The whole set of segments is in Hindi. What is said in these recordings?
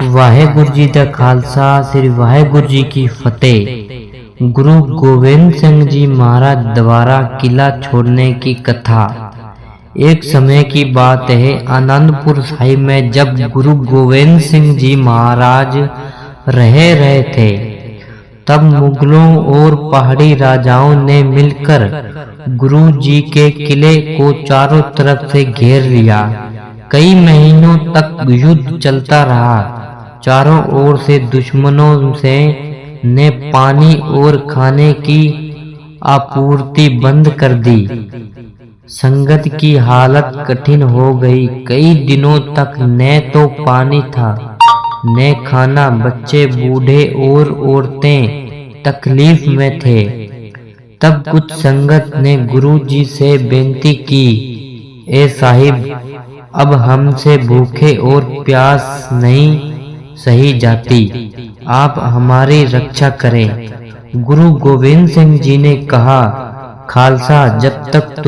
वाहेगुरु जी दा खालसा श्री वाहेगुरु जी की फतेह। गुरु गोविंद सिंह जी महाराज द्वारा किला छोड़ने की कथा। एक समय की बात है, आनंदपुर साहिब में जब गुरु गोविंद सिंह जी महाराज रहे थे, तब मुगलों और पहाड़ी राजाओं ने मिलकर गुरु जी के किले को चारों तरफ से घेर लिया। कई महीनों तक युद्ध चलता रहा। चारों ओर से दुश्मनों से ने पानी और खाने की आपूर्ति बंद कर दी। संगत की हालत कठिन हो गई। कई दिनों तक न तो पानी था न खाना। बच्चे, बूढ़े और औरतें तकलीफ में थे। तब कुछ संगत ने गुरु जी से बेनती की, ए साहिब, अब हमसे भूखे और प्यास नहीं सही जाती, आप हमारी रक्षा करें। गुरु गोविंद सिंह जी ने कहा, खालसा, जब तक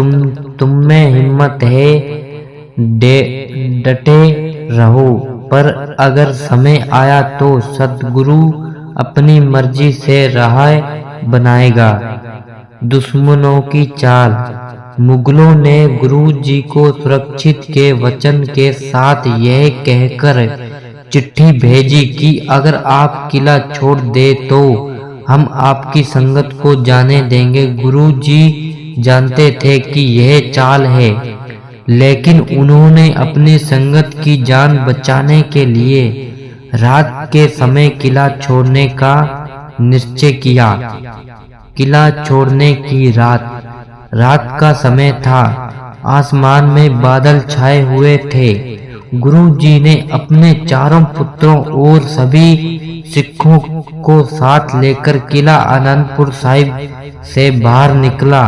तुम में हिम्मत है डटे रहो, पर अगर समय आया तो सतगुरु अपनी मर्जी से राह बनाएगा। दुश्मनों की चाल। मुगलों ने गुरु जी को सुरक्षित के वचन के साथ यह कहकर चिट्ठी भेजी कि अगर आप किला छोड़ दे तो हम आपकी संगत को जाने देंगे। गुरु जी जानते थे कि यह चाल है, लेकिन उन्होंने अपनी संगत की जान बचाने के लिए रात के समय किला छोड़ने का निश्चय किया। किला छोड़ने की रात का समय था। आसमान में बादल छाए हुए थे। गुरु जी ने अपने चारों पुत्रों और सभी सिखों को साथ लेकर किला आनंदपुर साहिब से बाहर निकला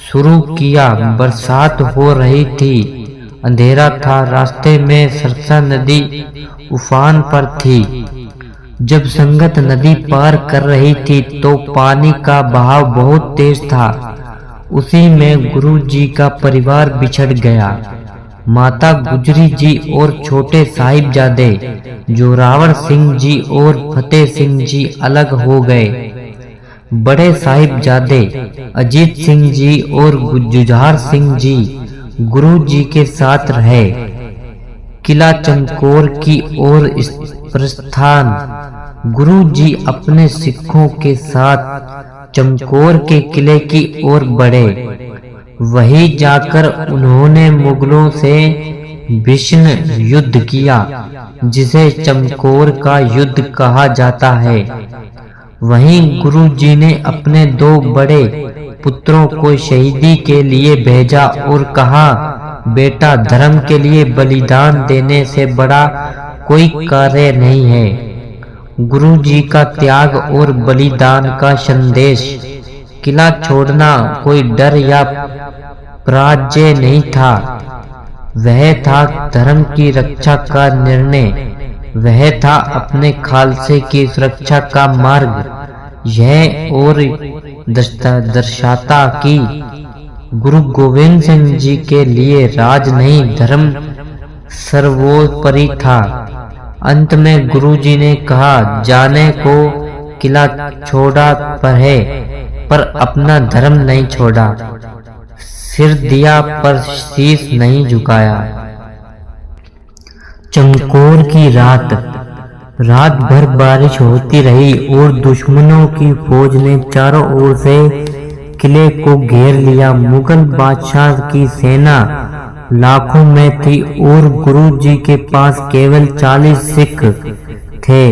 शुरू किया। बरसात हो रही थी, अंधेरा था। रास्ते में सरसा नदी उफान पर थी। जब संगत नदी पार कर रही थी तो पानी का बहाव बहुत तेज था। उसी में गुरु जी का परिवार बिछड़ गया। माता गुजरी जी और छोटे साहिबजादे जोरावर सिंह जी और फतेह सिंह जी अलग हो गए। बड़े साहिबजादे अजीत सिंह जी और जुझार सिंह जी गुरु जी के साथ रहे। किला चमकौर की ओर प्रस्थान। गुरु जी अपने सिखों के साथ चमकौर के किले की ओर बढ़े। वहीं जाकर उन्होंने मुगलों से भीषण युद्ध किया, जिसे चमकौर का युद्ध कहा जाता है। वहीं गुरु जी ने अपने दो बड़े पुत्रों को शहीदी के लिए भेजा और कहा, बेटा, धर्म के लिए बलिदान देने से बड़ा कोई कार्य नहीं है। गुरु जी का त्याग और बलिदान का संदेश। किला छोड़ना कोई डर या पराजय नहीं था, वह था धर्म की रक्षा का निर्णय। वह था अपने खालसे की सुरक्षा का मार्ग। यह और दर्शाता कि गुरु गोविंद सिंह जी के लिए राज नहीं, धर्म सर्वोपरि था। अंत में गुरु जी ने कहा, जाने को किला छोड़ा पर अपना धर्म नहीं छोड़ा। सिर दिया पर शीश नहीं झुकाया। चमकौर की रात भर बारिश होती रही और दुश्मनों की फौज ने चारों ओर से किले को घेर लिया। मुगल बादशाह की सेना लाखों में थी और गुरु जी के पास केवल 40 सिख थे।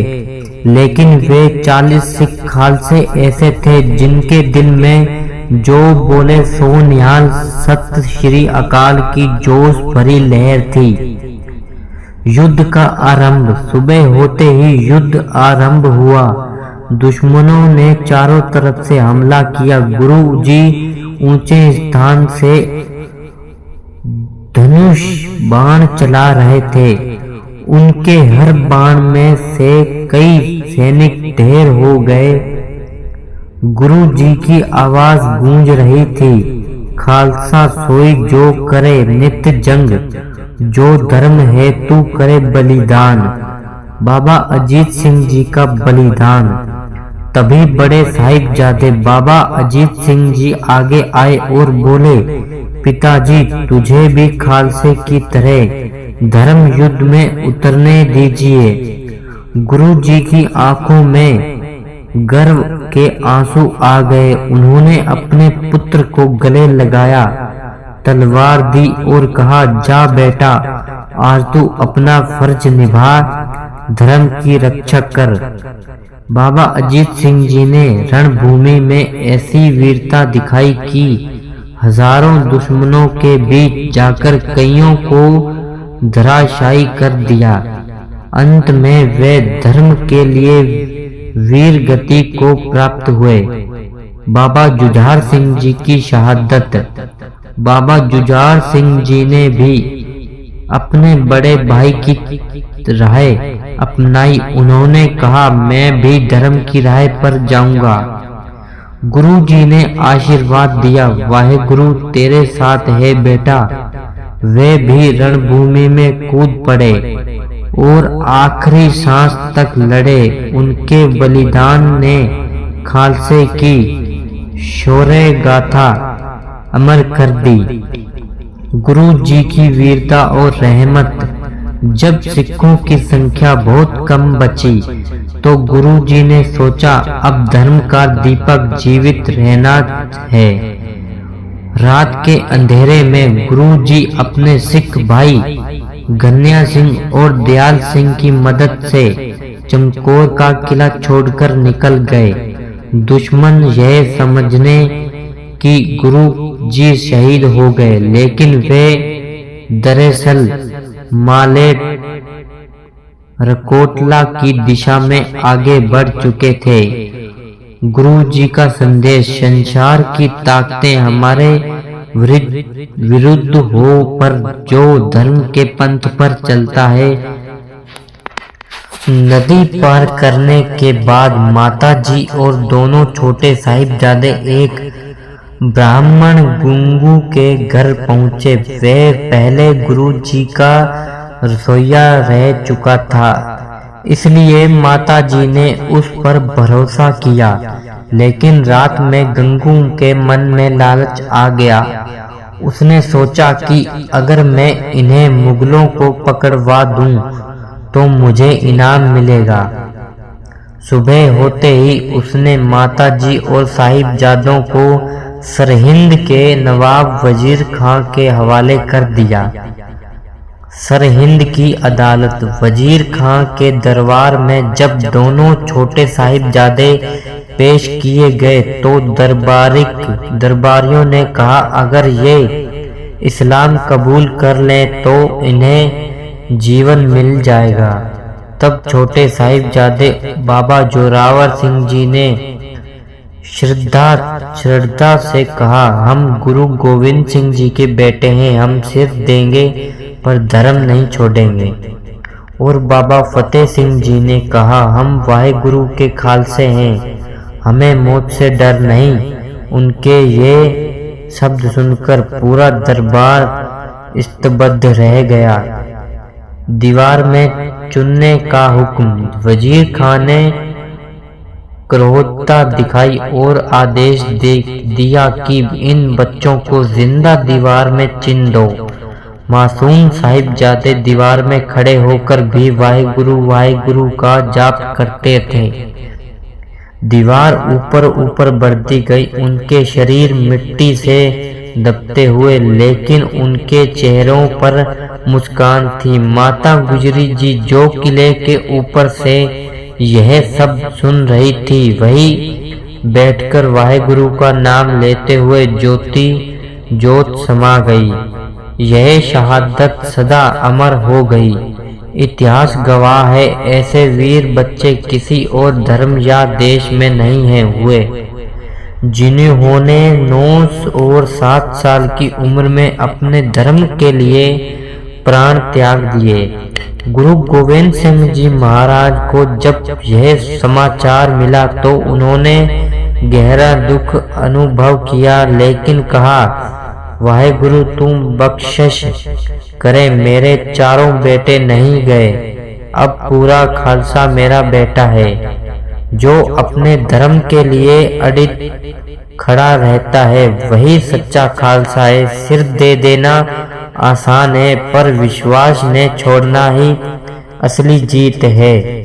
लेकिन वे 40 सिख खालसे ऐसे थे जिनके दिल में जो बोले सो निहाल सत श्री अकाल की जोश भरी लहर थी। युद्ध का आरंभ। सुबह होते ही युद्ध आरंभ हुआ। दुश्मनों ने चारों तरफ से हमला किया। गुरु जी ऊंचे स्थान से धनुष बाण चला रहे थे। उनके हर बाण में से कई सैनिक ढेर हो गए। गुरु जी की आवाज गूंज रही थी, खालसा सोई जो करे नित्य जंग, जो धर्म हेतु करे बलिदान। बाबा अजीत सिंह जी का बलिदान। तभी बड़े साहिबजादे बाबा अजीत सिंह जी आगे आए और बोले, पिताजी तुझे भी खालसे की तरह धर्म युद्ध में उतरने दीजिए। गुरु जी की आंखों में गर्व के आंसू आ गए। उन्होंने अपने पुत्र को गले लगाया, तलवार दी और कहा, जा बेटा, आज तू अपना फर्ज निभा, धर्म की रक्षा कर। बाबा अजीत सिंह जी ने रणभूमि में ऐसी वीरता दिखाई कि हजारों दुश्मनों के बीच जाकर कईयों को धराशायी कर दिया। अंत में वे धर्म के लिए वीर गति को प्राप्त हुए। बाबा जुझार सिंह जी की शहादत। बाबा जुझार सिंह जी ने भी अपने बड़े भाई की राह अपनाई। उन्होंने कहा, मैं भी धर्म की राह पर जाऊंगा। गुरु जी ने आशीर्वाद दिया, वाहेगुरु तेरे साथ है बेटा। वे भी रणभूमि में कूद पड़े और आखिरी सांस तक लड़े। उनके बलिदान ने खालसे की शौर्य गाथा अमर कर दी। गुरु जी की वीरता और रहमत। जब सिखों की संख्या बहुत कम बची तो गुरु जी ने सोचा, अब धर्म का दीपक जीवित रहना है। रात के अंधेरे में गुरु जी अपने सिख भाई गन्या सिंह और दयाल सिंह की मदद से चमकौर का किला छोड़कर निकल गए। दुश्मन यह समझने कि गुरु जी शहीद हो गए, लेकिन वे दरअसल मालेट रकोटला की दिशा में आगे बढ़ चुके थे। गुरु जी का संदेश, संसार की ताकतें हमारे विरुद्ध हो, पर जो धर्म के पंथ पर चलता है। नदी पार करने के बाद माता जी और दोनों छोटे साहिबजादे एक ब्राह्मण गुंगू के घर पहुंचे। वे पहले गुरु जी का रसोइया रह चुका था, इसलिए माता जी ने उस पर भरोसा किया। लेकिन रात में गंगू के मन में लालच आ गया। उसने सोचा कि अगर मैं इन्हें मुगलों को पकड़वा दूं तो मुझे इनाम मिलेगा। सुबह होते ही उसने माता जी और साहिबजादों को सरहिंद के नवाब वजीर खां के हवाले कर दिया। सरहिंद की अदालत। वजीर खां के दरबार में जब दोनों छोटे साहिबजादे पेश किए गए तो दरबारियों ने कहा, अगर ये इस्लाम कबूल कर लें तो इन्हें जीवन मिल जाएगा। तब छोटे साहिबजादे बाबा जोरावर सिंह जी ने श्रद्धा से कहा, हम गुरु गोविंद सिंह जी के बेटे हैं, हम सिर देंगे पर धर्म नहीं छोड़ेंगे। और बाबा फतेह सिंह जी ने कहा, हम वाहेगुरु के खालसे हैं, हमें मौत से डर नहीं। उनके ये शब्द सुनकर पूरा दरबार स्तब्ध रह गया। दीवार में चुनने का हुक्म। वजीर खान ने क्रोधता दिखाई और आदेश दिया कि इन बच्चों को जिंदा दीवार में चिन दो। मासूम साहिबजादे दीवार में खड़े होकर भी वाहेगुरु वाहेगुरु का जाप करते थे। दीवार ऊपर ऊपर बढ़ती गई, उनके शरीर मिट्टी से दबते हुए, लेकिन उनके चेहरों पर मुस्कान थी। माता गुजरी जी जो किले के ऊपर से यह सब सुन रही थी, वही बैठकर वाहेगुरु का नाम लेते हुए ज्योत समा गई। यह शहादत सदा अमर हो गई। इतिहास गवाह है, ऐसे वीर बच्चे किसी और धर्म या देश में नहीं हैं हुए, जिन्होंने 9 और 7 साल की उम्र में अपने धर्म के लिए प्राण त्याग दिए। गुरु गोविंद सिंह जी महाराज को जब यह समाचार मिला तो उन्होंने गहरा दुख अनुभव किया, लेकिन कहा, वाहेगुरु तुम बख्शिश करे, मेरे चारों बेटे नहीं गए। अब पूरा खालसा मेरा बेटा है। जो अपने धर्म के लिए अडिग खड़ा रहता है वही सच्चा खालसा है। सिर दे देना आसान है पर विश्वास ने छोड़ना ही असली जीत है।